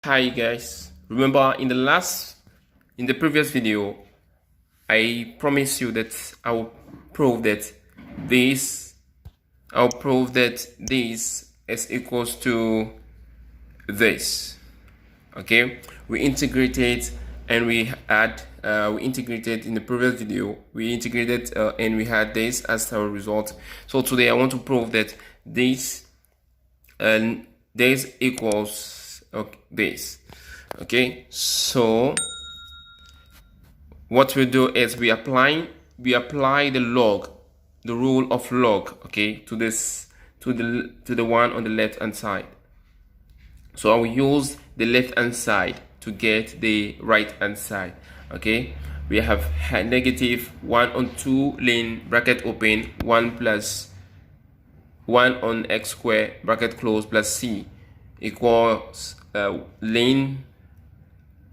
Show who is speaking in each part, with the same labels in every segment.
Speaker 1: Hi guys, remember in the previous video I promised you that I'll prove that this is equals to this. Okay, we integrated and we integrated in the previous video, we integrated and we had this as our result. So today I want to prove that this and this equals this. Okay, so what we do is we apply the rule of log, okay, to the one on the left hand side. So I will use the left hand side to get the right hand side. Okay, we have negative 1 on 2 lane bracket open 1 plus 1 on x square bracket close plus c equals lane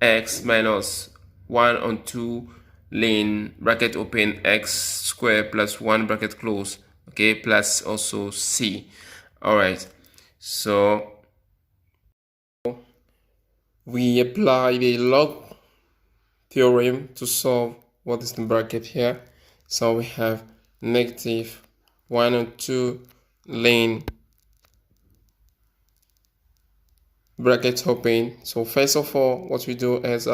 Speaker 1: x minus 1 on 2 lane bracket open x square plus 1 bracket close, okay, plus also c. All right, so we apply the log theorem to solve what is the bracket here. So we have negative 1 on 2 lane bracket open. So first of all, what we do is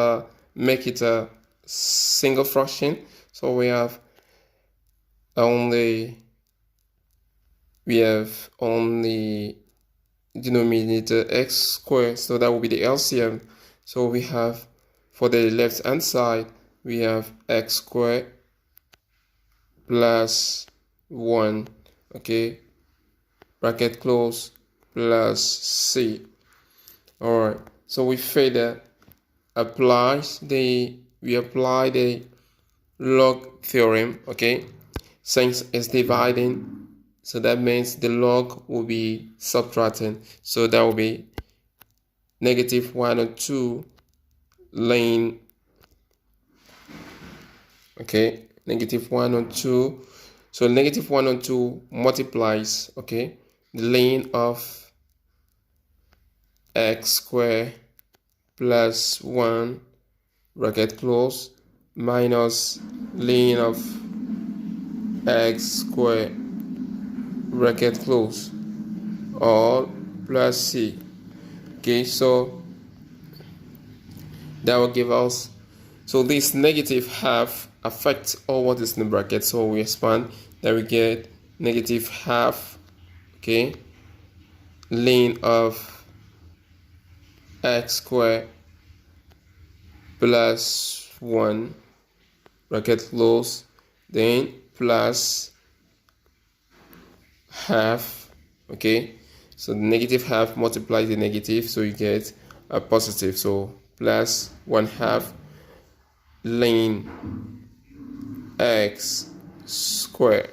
Speaker 1: make it a single fraction. So we have only denominator x squared, so that will be the LCM. So we have, for the left hand side, we have x squared plus 1, okay, bracket close, plus c. All right, so we further apply the log theorem, okay, since it's dividing, so that means the log will be subtracting, so that will be negative 1 on 2 lane, okay, negative 1 on 2. So negative 1 on 2 multiplies, okay, the lane of x squared plus 1 bracket close minus lane of x squared bracket close all plus c. Okay, so that will give us, so this negative half affects all what is in the bracket, so we expand, that we get negative half, okay, lane of x squared plus 1 bracket close, then plus half, okay, so the negative half multiplies the negative, so you get a positive, so plus 1/2 lane x squared,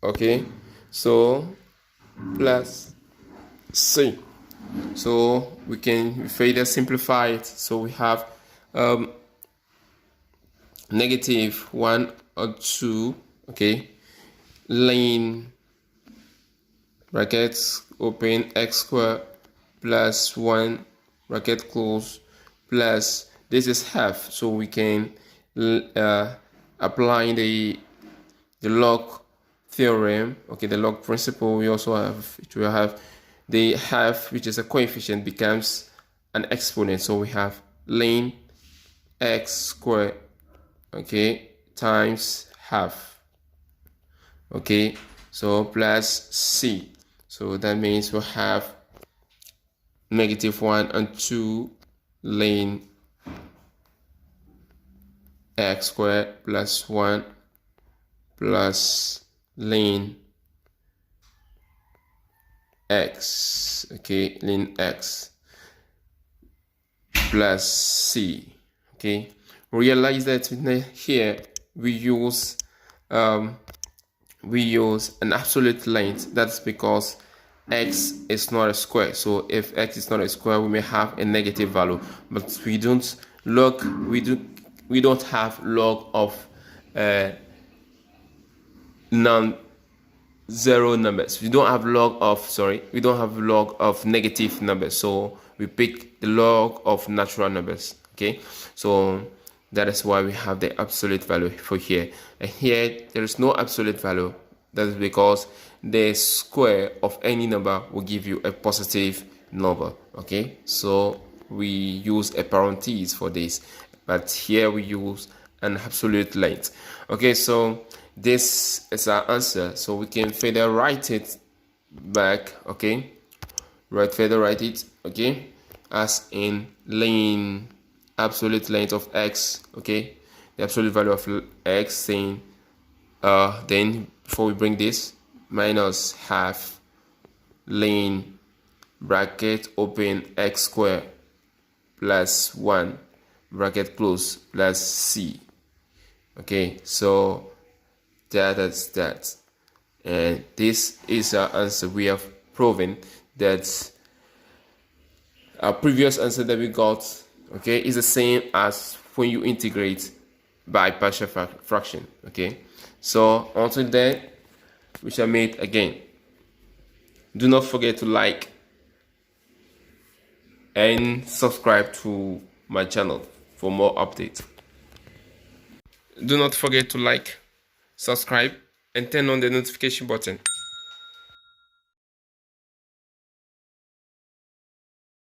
Speaker 1: okay, so plus c. So we can further simplify it, so we have negative 1 or 2, okay, lane brackets open x squared plus 1 bracket close plus, this is half, so we can apply the log theorem, okay, the log principle. We also have, it will have the half, which is a coefficient, becomes an exponent, so we have lane x squared, okay, times half, okay, so plus c. So that means we'll have negative 1 and 2 lane x squared plus 1 plus lane x, okay, lane x plus c. Okay, realize that here we use an absolute length. That's because x is not a square, so if x is not a square, we may have a negative value, but we don't have log of non-zero numbers. We don't have log of negative numbers, so we pick the log of natural numbers. Okay, so that is why we have the absolute value for here, and here there is no absolute value. That is because the square of any number will give you a positive number. Okay, so we use a parenthesis for this, but here we use an absolute length. Okay, so this is our answer, so we can further write it back. Okay, further write it, okay, as in absolute length of x. Okay, the absolute value of x, saying then before we bring this, minus half ln bracket open x square plus 1 bracket close plus c. Okay, so that's that, and this is our answer. We have proven that our previous answer that we got, okay, is the same as when you integrate by partial fraction. Okay, so until then, we shall meet again. Do not forget to like and subscribe to my channel for more updates. Do not forget to like, subscribe, and turn on the notification button.